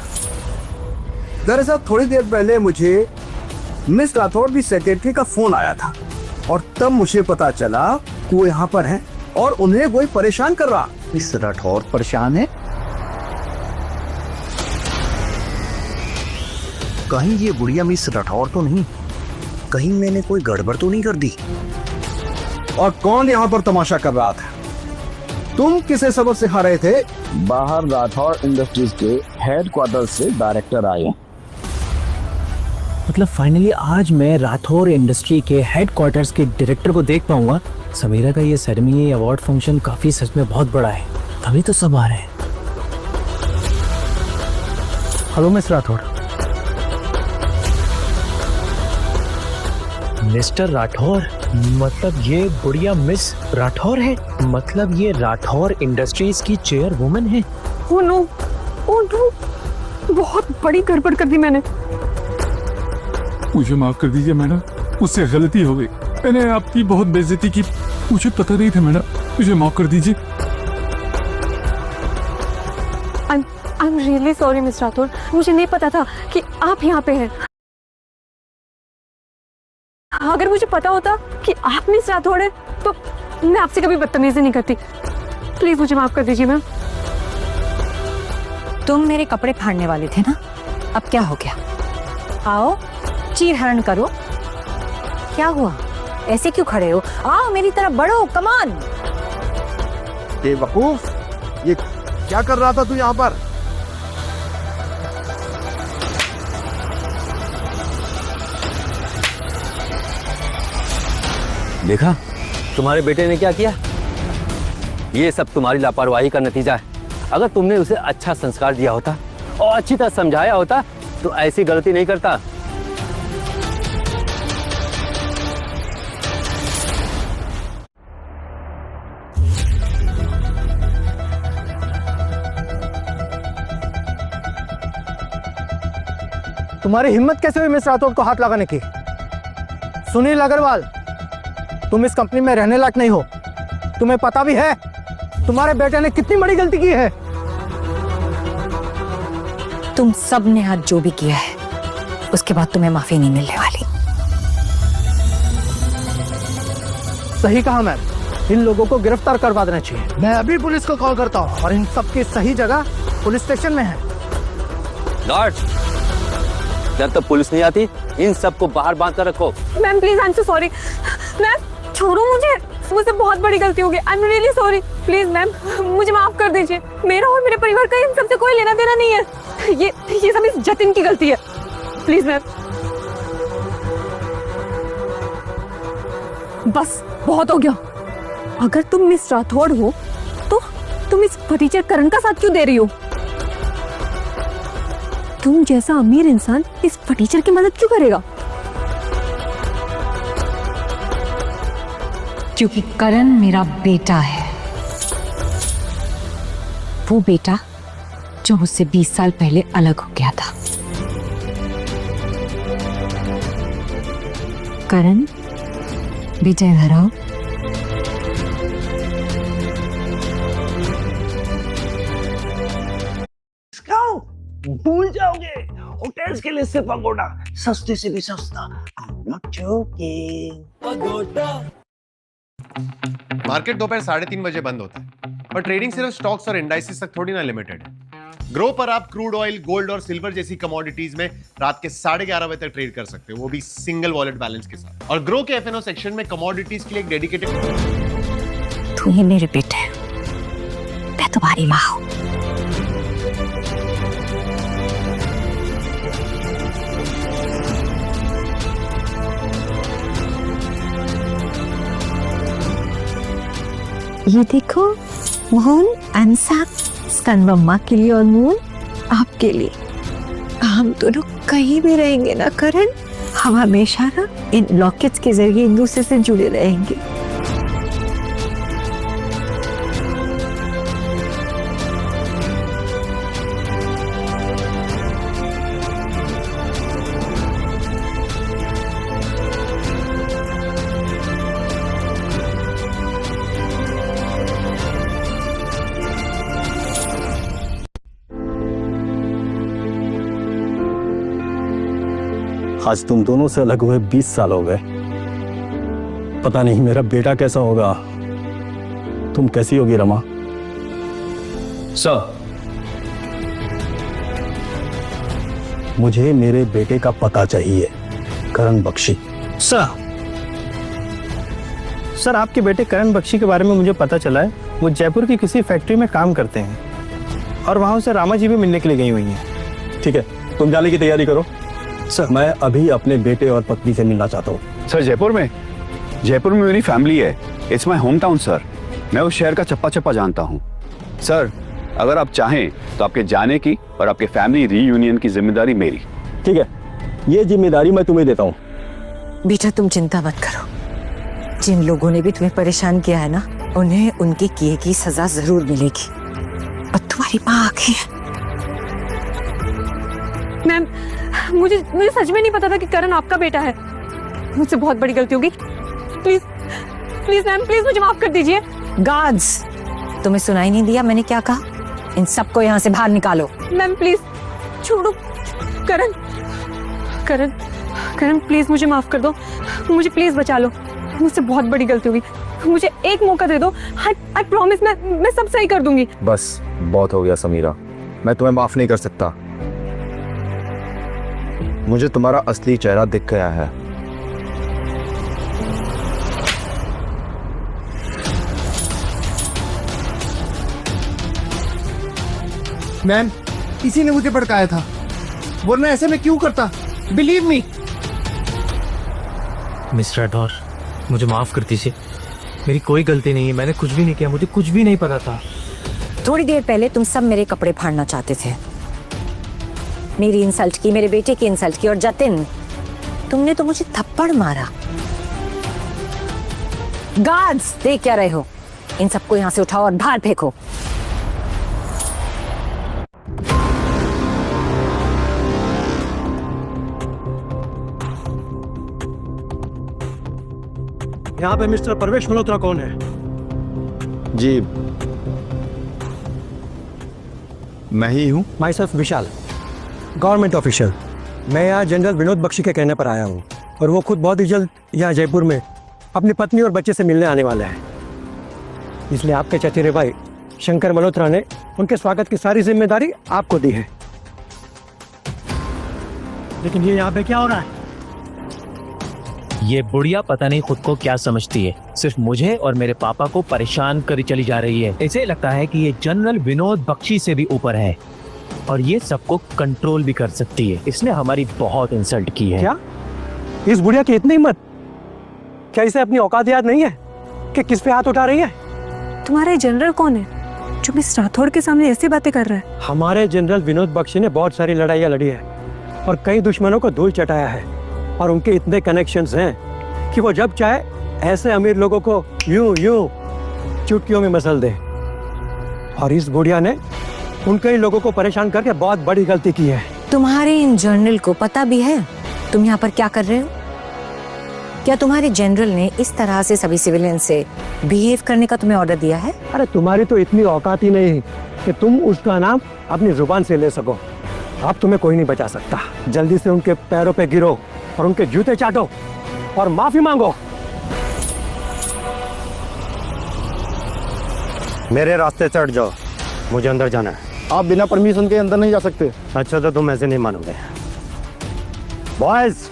दरअसल थोड़ी देर पहले मुझे मिस राठौर की सेक्रेटरी का फोन आया था और तब मुझे पता चला कि वो यहाँ पर हैं और उन्हें कोई परेशान कर रहा। मिस राठौर परेशान है? कहीं ये बुढ़िया मिस राठौर तो नहीं? कहीं मैंने कोई गड़बड़ तो नहीं कर दी? और कौन यहाँ पर तमाशा कर रहा था? तुम किसे सबक सिखा रहे थे? बाहर राठौर इंडस्ट्रीज के हेडक्वार्टर से डायरेक्टर आए। मतलब फाइनली आज मैं राठौर इंडस्ट्री के हेडक्वार्टर्स के डायरेक्टर को देख पाऊंगा। समीरा का ये सेरेमनी अवार्ड फंक्शन काफी सच में बहुत बड़ा है, तभी तो सब आ रहे हैं। Hello miss Rathore. Mister Rathore, मतलब ये बुढ़िया मिस राठौर है? मतलब ये राठौर इंडस्ट्रीज की चेयरवुमन है? ओह नो, ओह नो, बहुत बड़ी गड़बड़ कर दी मैंने। मुझे माफ कर दीजिए मैडम, मुझसे गलती हो गई। मैंने आपकी बहुत बेइज्जती की, मुझे पता नहीं था मैडम, मुझे माफ कर दीजिए। I'm really sorry miss Rathore, मुझे नहीं पता था कि आप यहाँ पे हैं। अगर मुझे पता होता कि आप मिस राठौड़ है तो मैं आपसे कभी बदतमीजी नहीं करती। प्लीज मुझे माफ कर दीजिए मैम। तुम मेरे कपड़े फाड़ने वाले थे ना, अब क्या हो गया? आओ चीर हरण करो। क्या हुआ, ऐसे क्यों खड़े हो? आओ मेरी तरफ बढ़ो, कमान। बेवकूफ, ये क्या कर रहा था तू यहाँ पर? देखा तुम्हारे बेटे ने क्या किया? ये सब तुम्हारी लापरवाही का नतीजा है। अगर तुमने उसे अच्छा संस्कार दिया होता और अच्छी तरह समझाया होता तो ऐसी गलती नहीं करता। तुम्हारी हिम्मत कैसे हुई मिस राठौड़ को हाथ लगाने की? सुनील अग्रवाल, तुम इस कंपनी में रहने लायक नहीं हो। तुम्हें पता भी है तुम्हारे बेटे ने कितनी बड़ी गलती की है। तुम सब ने आज जो भी किया है उसके बाद तुम्हें माफी नहीं मिलने वाली। सही कहा मैम, इन लोगों को गिरफ्तार करवा देना चाहिए। मैं अभी पुलिस को कॉल करता हूँ और इन सब की सही जगह पुलिस स्टेशन में है। गार्ड, जब तक पुलिस नहीं आती इन सबको बाहर बांध कर रखो। Ma'am please, I am so sorry. Ma'am छोड़ो मुझे, मुझसे बहुत बड़ी गलती हो गई। I am really sorry. Please ma'am मुझे माफ कर दीजिए। मेरा और मेरे परिवार का इन सबसे कोई लेना देना नहीं है। ये सब इस जतिन की गलती है। प्लीज मैम, बस बहुत हो गया। अगर तुम मिस राठौड़ हो तो तुम इस फटीचर करण का साथ क्यों दे रही हो? तुम जैसा अमीर इंसान इस फटीचर की मदद क्यों करेगा? क्योंकि करण मेरा बेटा है, वो बेटा जो मुझसे 20 साल पहले अलग हो गया था। करण बेटा इधर आओ। भूल जाओगे होटल्स के लिए से पगोडा, सस्ते से भी सस्ता। I'm not joking. मार्केट दोपहर 3:30 बजे बंद होता है और ट्रेडिंग सिर्फ स्टॉक्स और इंडाइसेस तक थोड़ी ना लिमिटेड है। ग्रो पर आप क्रूड ऑयल, गोल्ड और सिल्वर जैसी कमोडिटीज में रात के 11:30 बजे तक ट्रेड कर सकते हो, वो भी सिंगल वॉलेट बैलेंस के साथ। और ग्रो के एफएनओ सेक्शन में कमोडिटीज के लिए एक डेडिकेटेड। तू ही मेरे बेटे, मैं तुम्हारी माँ हूँ। ये देखो मोहन, अंसा, स्कंदम्मा के लिए और मून आपके लिए। हम दोनों कहीं भी रहेंगे ना करण, हम हमेशा ना इन लॉकेट्स के जरिए एक दूसरे से जुड़े रहेंगे। आज तुम दोनों से अलग हुए 20 साल हो गए। पता नहीं मेरा बेटा कैसा होगा। तुम कैसी होगी रमा? सर, मुझे मेरे बेटे का पता चाहिए, करण बख्शी। सर आपके बेटे करण बख्शी के बारे में मुझे पता चला है, वो जयपुर की किसी फैक्ट्री में काम करते हैं और वहां से रामा जी भी मिलने के लिए गई हुई हैं। ठीक है, तुम जाने की तैयारी करो। सर मैं अभी अपने बेटे और पत्नी से मिलना चाहता हूँ। सर जयपुर में मेरी फैमिली है। It's my home town sir. मैं उस शहर का चप्पा चप्पा जानता हूँ। सर अगर आप चाहें तो आपके जाने की और आपके फैमिली रीयूनियन की जिम्मेदारी मेरी। ठीक है, ये जिम्मेदारी मैं तुम्हें देता हूँ। बेटा तुम चिंता मत करो, जिन लोगों ने भी तुम्हें परेशान किया है ना, उन्हें उनके किए की सजा जरूर मिलेगी। और तुम्हारी माँ आखिर। मैम मुझे सच में नहीं पता था कि करण आपका बेटा है। मुझसे बहुत बड़ी गलती होगी। प्लीज प्लीज मैम, प्लीज मुझे माफ कर दीजिए। गार्ड्स, तुम्हें सुनाई नहीं दिया मैंने क्या कहा? इन सबको यहाँ से बाहर निकालो। मैम प्लीज छोड़ो। करण करण करण प्लीज मुझे माफ कर दो। मुझे प्लीज बचा लो, मुझसे बहुत बड़ी गलती हुई, मुझे एक मौका दे दो। आई प्रॉमिस मैं सब सही कर दूंगी। बस बहुत हो गया समीरा, मैं तुम्हें माफ नहीं कर सकता। मुझे तुम्हारा असली चेहरा दिख गया है। मैम, इसी ने मुझे भड़काया था, वरना ऐसे मैं क्यों करता? Believe me. मिस्टर राठौर, मुझे माफ कर दीजिए, मेरी कोई गलती नहीं है, मैंने कुछ भी नहीं किया, मुझे कुछ भी नहीं पता था। थोड़ी देर पहले तुम सब मेरे कपड़े फाड़ना चाहते थे, मेरी इंसल्ट की, मेरे बेटे की इंसल्ट की, और जतिन तुमने तो मुझे थप्पड़ मारा। गार्ड्स, देख क्या रहे हो? इन सबको यहाँ से उठाओ और बाहर फेंको। यहाँ पे मिस्टर परवेश मल्होत्रा कौन है? जी मैं ही हूँ। My self Vishal, government official. मैं यहाँ जनरल विनोद बख्शी के कहने पर आया हूँ, और वो खुद बहुत ही जल्द यहाँ जयपुर में अपनी पत्नी और बच्चे से मिलने आने वाले हैं। इसलिए आपके चचेरे भाई शंकर मल्होत्रा ने उनके स्वागत की सारी जिम्मेदारी आपको दी है। लेकिन ये यहाँ पे क्या हो रहा है? ये बुढ़िया पता नहीं खुद को क्या समझती है, सिर्फ मुझे और मेरे पापा को परेशान करी चली जा रही है। इसे लगता है कि ये जनरल विनोद बख्शी से भी ऊपर है और ये सबको कंट्रोल भी कर सकती है। इसने हमारी बहुत इंसल्ट की है। क्या इस बुढ़िया की इतनी हिम्मत? क्या इसे अपनी औकात याद नहीं है कि किस पे हाथ उठा रही है? तुम्हारे जनरल कौन है जो मिस राठौर के सामने ऐसी बातें कर रहा है? हमारे जनरल विनोद बख्शी ने बहुत सारी लड़ाइयाँ लड़ी है और कई दुश्मनों को धूल चटाया है, और उनके इतने कनेक्शंस हैं कि वो जब चाहे ऐसे अमीर लोगों को यूं यूं चुटकियों में मसल दे। और इस बुढ़िया ने उन कई लोगों को परेशान करके बहुत बड़ी गलती की है। तुम्हारे इन जनरल को पता भी है तुम यहाँ पर क्या कर रहे हो? क्या तुम्हारे जनरल ने इस तरह से सभी सिविलियन से बिहेव करने का तुम्हें ऑर्डर दिया है? अरे तुम्हारी तो इतनी औकात ही नहीं कि तुम उसका नाम अपनी जुबान से ले सको। अब तुम्हें कोई नहीं बचा सकता। जल्दी से उनके पैरों पे गिरो और उनके जूते चाटो और माफी मांगो। मेरे रास्ते चढ़ जाओ, मुझे अंदर जाना है। आप बिना परमिशन के अंदर नहीं जा सकते। अच्छा तो तुम ऐसे नहीं मानोगे। बॉयज,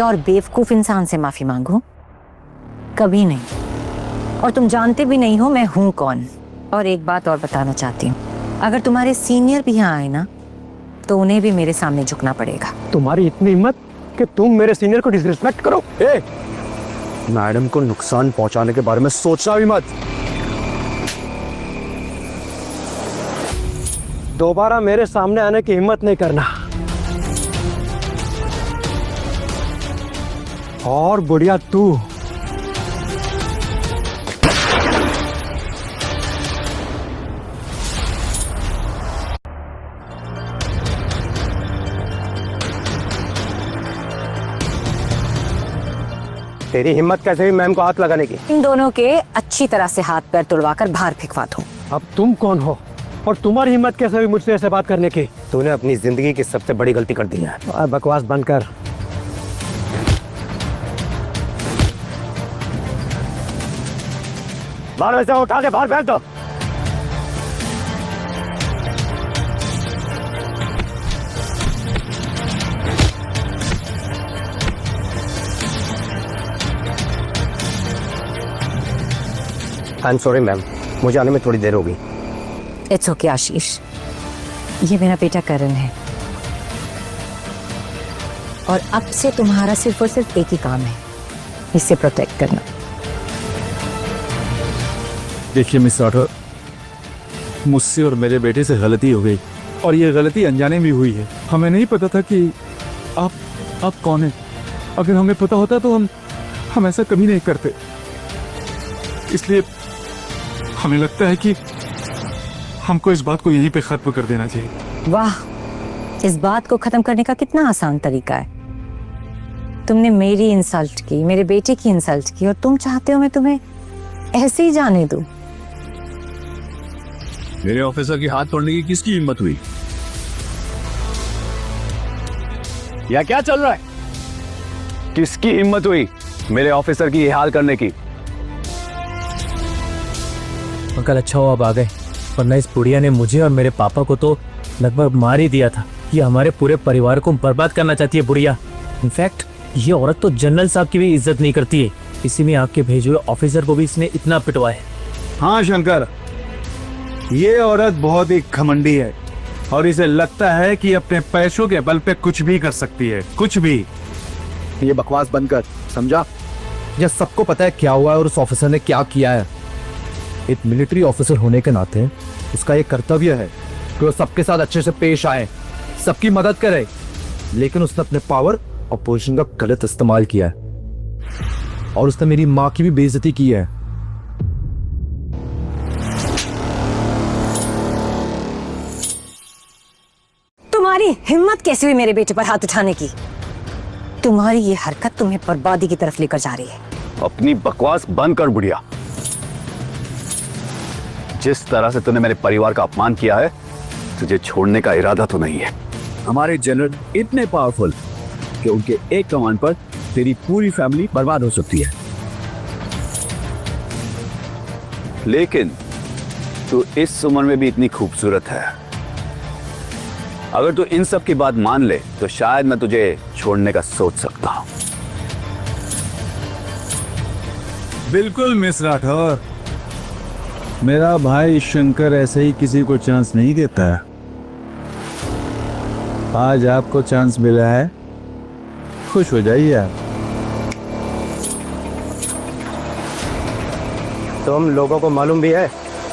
और बेवकूफ इंसान से माफी मांगू? कभी नहीं। और तुम जानते भी नहीं हो मैं हूं कौन। और एक बात और बताना चाहती हूँ, अगर तुम्हारे सीनियर भी यहाँ आए ना तो उन्हें भी मेरे सामने झुकना पड़ेगा। तुम्हारी इतनी हिम्मत कि तुम मेरे सीनियर को डिसरिस्पेक्ट करो। मैडम को नुकसान पहुंचाने के बारे में सोचना भी मत। दोबारा मेरे सामने आने की हिम्मत नहीं करना। और बुढ़िया तू, तेरी हिम्मत कैसे हुई मैम को हाथ लगाने की? इन दोनों के अच्छी तरह से हाथ पैर तुड़वाकर बाहर फेंकवा दो। अब तुम कौन हो और तुम्हारी हिम्मत कैसे हुई मुझसे ऐसे बात करने की? तूने अपनी जिंदगी की सबसे बड़ी गलती कर दी है। अब बकवास बंद कर। बाहर वैसे उठा के बाहर फेंक दो। आई एम सॉरी मैम, मुझे आने में थोड़ी देर होगी। इट्स ओके आशीष, ये मेरा बेटा करण है और अब से तुम्हारा सिर्फ और सिर्फ एक ही काम है, इसे प्रोटेक्ट करना। देखिए मिस राठौर, मुझसे और मेरे बेटे से गलती हो गई और ये गलती अनजाने में हुई है। हमें नहीं पता था कि आप कौन हैं। अगर हमें पता होता तो हम ऐसा कभी नहीं करते। इसलिए हमें लगता है कि हमको इस बात को यहीं पे खत्म कर देना चाहिए। वाह, इस बात को खत्म करने का कितना आसान तरीका है। तुमने मेरी इंसल्ट की, मेरे बेटे की इंसल्ट की, और तुम चाहते हो मैं तुम्हें ऐसे ही जाने दो। मेरे ऑफिसर की हाथ तोड़ने की किसकी हिम्मत हुई? या क्या चल रहा है? किसकी हिम्मत हुई मेरे ऑफिसर की ये हाल करने की? अंकल अच्छा हो आप आ गए, वरना इस बुढ़िया ने मुझे और मेरे पापा को तो लगभग मार ही दिया था। ये हमारे पूरे परिवार को बर्बाद करना चाहती है बुढ़िया। इनफैक्ट ये औरत तो जनरल साहब की भी इज्जत नहीं करती है, इसी में आपके भेजे हुए ऑफिसर को भी इसने इतना पिटवाया। हाँ शंकर, ये औरत बहुत ही घमंडी है और इसे लगता है कि अपने पैसों के बल पे कुछ भी कर सकती है, कुछ भी। ये बकवास बंद कर, समझा? यह सबको पता है क्या हुआ है और उस ऑफिसर ने क्या किया है। एक मिलिट्री ऑफिसर होने के नाते उसका एक कर्तव्य है कि वो सबके साथ अच्छे से पेश आए, सबकी मदद करे, लेकिन उसने अपने पावर और पोजीशन का गलत इस्तेमाल किया है और उसने मेरी माँ की भी बेइज्जती की है। तुम्हारी हिम्मत कैसे हुई मेरे बेटे पर हाथ उठाने की? तुम्हारी ये हरकत तुम्हें बर्बादी की तरफ लेकर जा रही है। अपनी बकवास बंद कर बुढ़िया। जिस तरह से तूने मेरे परिवार का अपमान किया है, तुझे छोड़ने का इरादा तो नहीं है। हमारे जनरल इतने पावरफुल कि उनके एक कमांड पर तेरी पूरी फैमिली बर्बाद हो सकती है। लेकिन तू इस उम्र में भी इतनी खूबसूरत है। अगर तू इन सब की बात मान ले तो शायद मैं तुझे छोड़ने का सोच सकता हूं। बिल्कुल मिस राठौर, मेरा भाई शंकर ऐसे ही किसी को चांस नहीं देता है। आज आपको चांस मिला है, खुश हो जाइए आप। तुम लोगों को मालूम भी है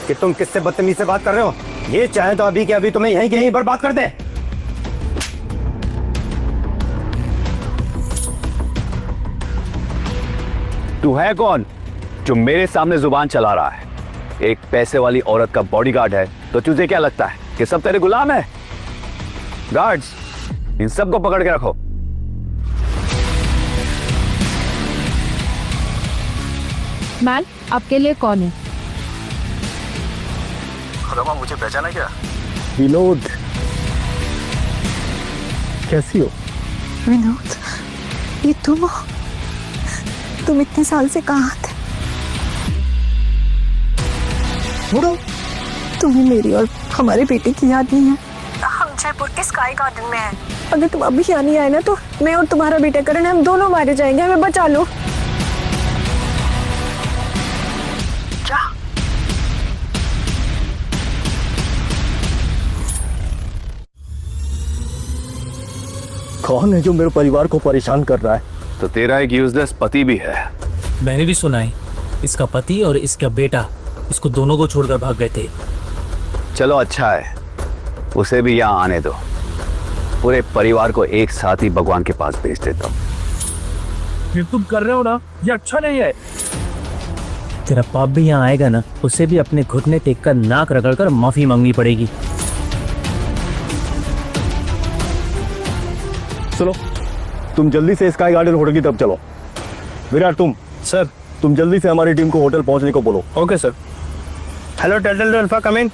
कि तुम किससे बदतमीज से बात कर रहे हो। ये चाहे तो अभी के अभी तुम्हें यहीं के यहीं बर्बाद कर दे। तू है कौन जो मेरे सामने जुबान चला रहा है? एक पैसे वाली औरत का बॉडीगार्ड है तो तुझे क्या लगता है कि सब तेरे गुलाम है? गार्ड्स, इन सबको पकड़ के रखो। मैम, आपके लिए कौन है? रमा, मुझे पहचाना क्या? विनोद, कैसी हो? विनोद, ये तुम हो? तुम इतने साल से कहाँ थे? छोड़ो, तुम्हें मेरी और हमारे बेटे की याद नहीं है? हम जयपुर के स्काई गार्डन में हैं। अगर तुम अभी यहाँ नहीं आए ना तो मैं और तुम्हारा बेटा करण, हम दोनों मारे जाएंगे। हमें बचा लो। क्या? कौन है जो मेरे परिवार को परेशान कर रहा है? तो तेरा एक यूजलेस पति भी है। मैंने भी सुना है इसका पति और इसका बेटा इसको दोनों को छोड़कर भाग गए थे। चलो अच्छा है, उसे भी यहाँ आने दो। पूरे परिवार को एक साथ ही भगवान के पास भेज देता हूँ। फिर तुम कर रहे हो ना, ये अच्छा नहीं है। तेरा पाप भी यहाँ आएगा ना, उसे भी अपने घुटने टेक कर नाक रगड़कर माफी मांगनी पड़ेगी। सुनो, तुम जल्दी से स्काई गार्डन होटल की तरफ चलो। विराट, तुम सर, तुम जल्दी से हमारी टीम को होटल पहुंचने को बोलो। Okay sir. Hello turtle alpha, come in.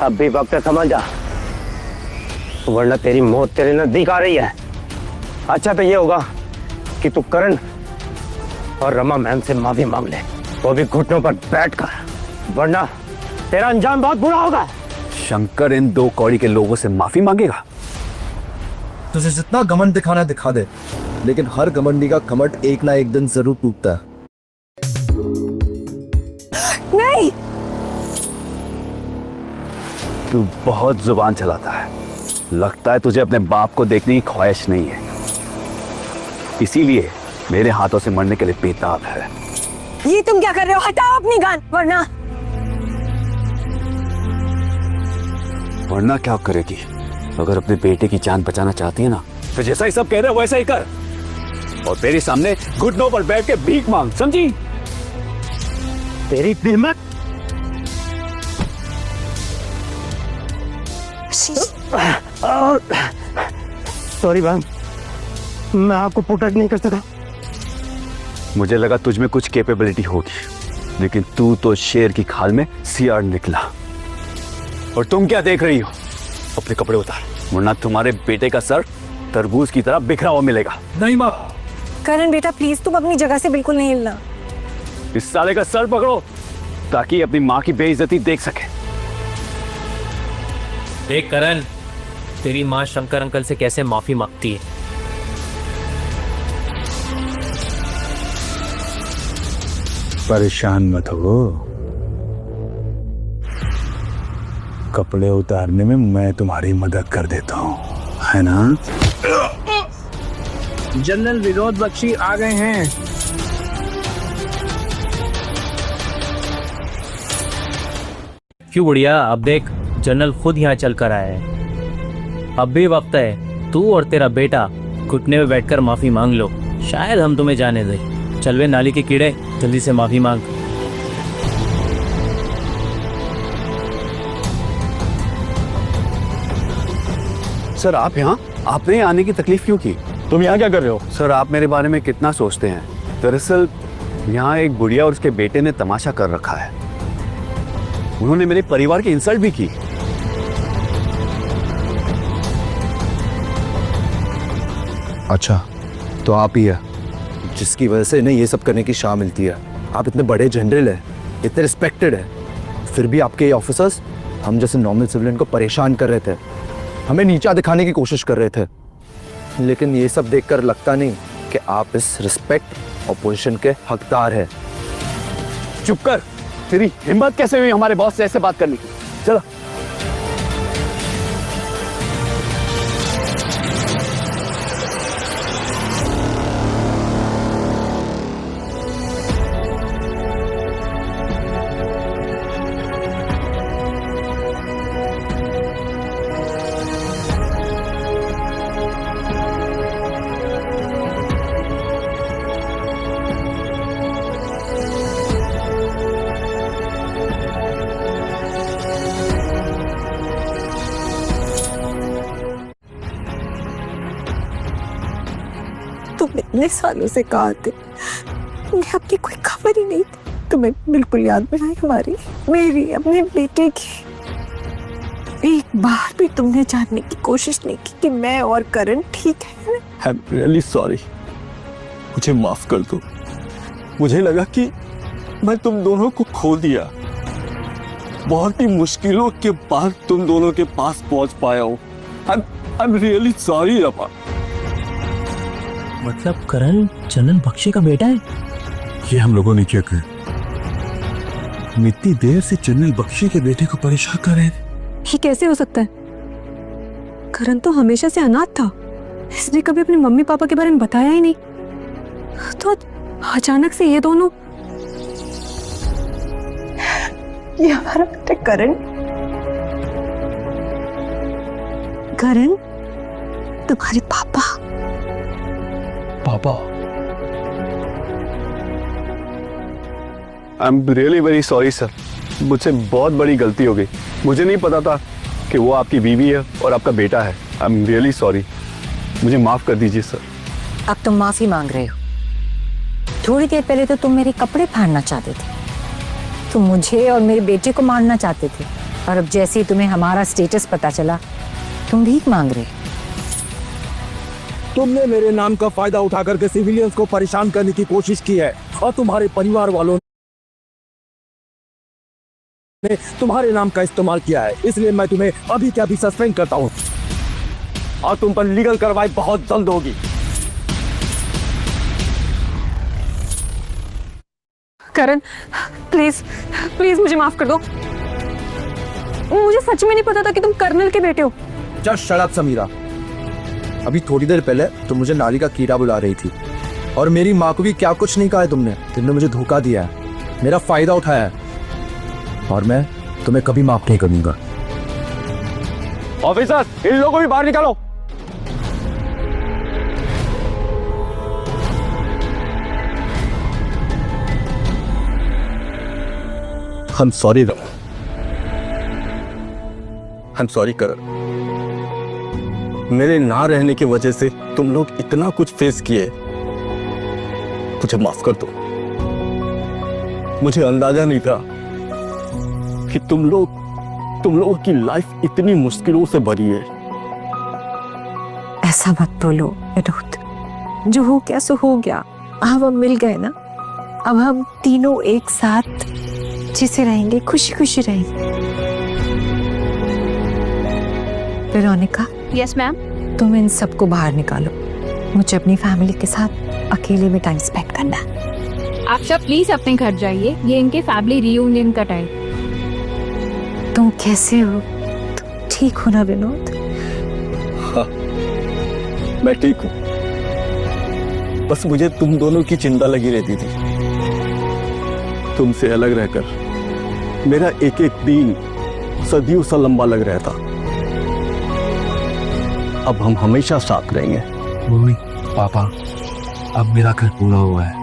अब भी वक्त है, समझ जा, वरना तेरी मौत तेरे नजदीक आ रही है। अच्छा तो ये होगा कि तू करण और रमा मैम से माफी मांग ले, वो भी घुटनों पर बैठकर, वरना तेरा अंजाम बहुत बुरा होगा। शंकर इन दो कौड़ी के लोगों से माफी मांगेगा? तुझे जितना घमंड दिखाना दिखा दे, लेकिन हर घमंडी का कमट एक ना एक दिन जरूर टूटता है। नहीं, तू बहुत जुबान चलाता है। लगता है तुझे अपने बाप को देखने की ख्वाहिश नहीं है, इसीलिए मेरे हाथों से मरने के लिए बेताब है। ये तुम क्या कर रहे हो? हटाओ अपनी गन, वरना क्या करेगी? अगर अपने बेटे की जान बचाना चाहती है ना, तो जैसा ही सब कह रहे हो वैसा ही कर, और मेरे सामने घुटनों पर बैठ के भीख मांग, समझी? तेरी हिम्मत! सॉरी मैम, मैं आपको प्रोटेक्ट नहीं कर सका। मुझे लगा तुझ में कुछ कैपेबिलिटी होगी, लेकिन तू तो शेर की खाल में सियार निकला। और तुम क्या देख रही हो? अपने कपड़े उतार, वरना तुम्हारे बेटे का सर तरबूज की तरह बिखरा हुआ मिलेगा। नहीं माँ। करण बेटा प्लीज तुम अपनी जगह से बिल्कुल नहीं हिलना। इस साले का सर पकड़ो ताकि अपनी माँ की बेइज्जती देख सके। देख करण, तेरी माँ शंकर अंकल से कैसे माफी मांगती है। परेशान मत हो, कपड़े उतारने में मैं तुम्हारी मदद कर देता हूँ, है ना? जनरल विनोद बख्शी आ गए हैं। क्यों बुढ़िया, अब देख जनरल खुद यहाँ चल कर आया है। अब भी वक्त है, तू और तेरा बेटा घुटने में बैठकर माफी मांग लो, शायद हम तुम्हें जाने दें। चल वे नाली के कीड़े, जल्दी से माफी मांग। सर आप यहाँ, आपने आने की तकलीफ क्यों की? तुम यहाँ क्या कर रहे हो? सर आप मेरे बारे में कितना सोचते हैं? दरअसल यहाँ एक बुढ़िया और उसके बेटे ने तमाशा कर रखा है। उन्होंने मेरे परिवार की इंसल्ट भी की। अच्छा, तो आप ही है जिसकी वजह से इन्हें ये सब करने की शाह मिलती है। आप इतने बड़े जनरल हैं, इतने रिस्पेक्टेड है, फिर भी आपके ये ऑफिसर्स हम जैसे नॉर्मल सिविलियन को परेशान कर रहे थे, हमें नीचा दिखाने की कोशिश कर रहे थे। लेकिन ये सब देखकर लगता नहीं कि आप इस रिस्पेक्ट और पोजीशन के हकदार हैं। चुप कर, तेरी हिम्मत कैसे हुई हमारे बॉस से ऐसे बात करने की? चलो। तुम इतने सालों से कहाँ थे? मुझे आपकी कोई खबर ही नहीं थी। तुम्हें बिल्कुल याद भी नहीं हमारी, मेरी, अपने बेटे की। एक बार भी तुमने जानने की कोशिश नहीं की कि मैं और करण ठीक है। I'm really sorry. मुझे माफ कर दो। मुझे लगा कि मैं तुम दोनों को खो दिया। बहुत ही मुश्किलों के बाद तुम दोनों के पास पहुंच पाया हूँ। I'm really sorry रपा। मतलब करण जनरल बख्शी का बेटा है? ये हम लोगों ने क्या कर, इतनी देर से जनरल बख्शी के बेटे को परेशान कर रहे थे। ये कैसे हो सकता है? करण तो हमेशा से अनाथ था, इसने कभी अपने मम्मी पापा के बारे में बताया ही नहीं। तो अचानक से ये दोनों, ये हमारा बेटा करण, करण तुम्हारे पापा। पापा, I am really very sorry sir. मुझसे बहुत बड़ी गलती हो गई। मुझे नहीं पता था कि वो आपकी बीवी है और आपका बेटा है। I am really sorry. मुझे माफ कर दीजिए सर। अब तुम माफी मांग रहे हो। थोड़ी देर पहले तो तुम मेरे कपड़े फाड़ना चाहते थे, तुम मुझे और मेरे बेटे को मारना चाहते थे, और अब जैसे ही तुम्हें हमारा स्टेटस पता चला तुम भीख मांग रहे हो। तुमने मेरे नाम का फायदा उठा करके सिविलियंस को परेशान करने की कोशिश की है, और तुम्हारे परिवार वालों ने तुम्हारे नाम का इस्तेमाल किया है। इसलिए मैं तुम्हें अभी क्या भी सस्पेंड करता हूँ, और तुम पर लीगल कार्रवाई बहुत जल्द होगी। करण प्लीज प्लीज मुझे माफ कर दो। मुझे सच में नहीं पता था कि तुम कर्नल के बेटे हो। Just shut up Samira. अभी थोड़ी देर पहले तुम मुझे नाली का कीड़ा बुला रही थी, और मेरी माँ को भी क्या कुछ नहीं कहा है तुमने मुझे धोखा दिया है, मेरा फायदा उठाया है, और मैं तुम्हें कभी माफ नहीं करूंगा। ऑफिसर, इन लोगों को भी बाहर निकालो। I'm sorry Raman, I'm sorry करण। मेरे ना रहने की वजह से तुम लोग इतना कुछ फेस किए, मुझे माफ कर दो। मुझे अंदाजा नहीं था कि तुम लोगों की लाइफ इतनी मुश्किलों से भरी है। ऐसा मत बोलो विनोद, जो हो गया सो हो गया। अब हम मिल गए ना, अब हम तीनों एक साथ जिसे रहेंगे, खुशी खुशी रहेंगे। Veronica, yes ma'am. तुम इन सबको बाहर निकालो, मुझे अपनी फैमिली के साथ अकेले में टाइम स्पेंड करना है। आप सब प्लीज अपने घर जाइए, ये इनके फैमिली रियूनियन का टाइम। तुम कैसे हो? तुम ठीक हो ना विनोद? हाँ, मैं ठीक हूँ। बस मुझे तुम दोनों की चिंता लगी रहती थी। तुमसे अलग रहकर मेरा एक एक दिन सदियों सा लंबा लग रहा था। अब हम हमेशा साथ रहेंगे। मम्मी, पापा, अब मेरा घर पूरा हुआ है।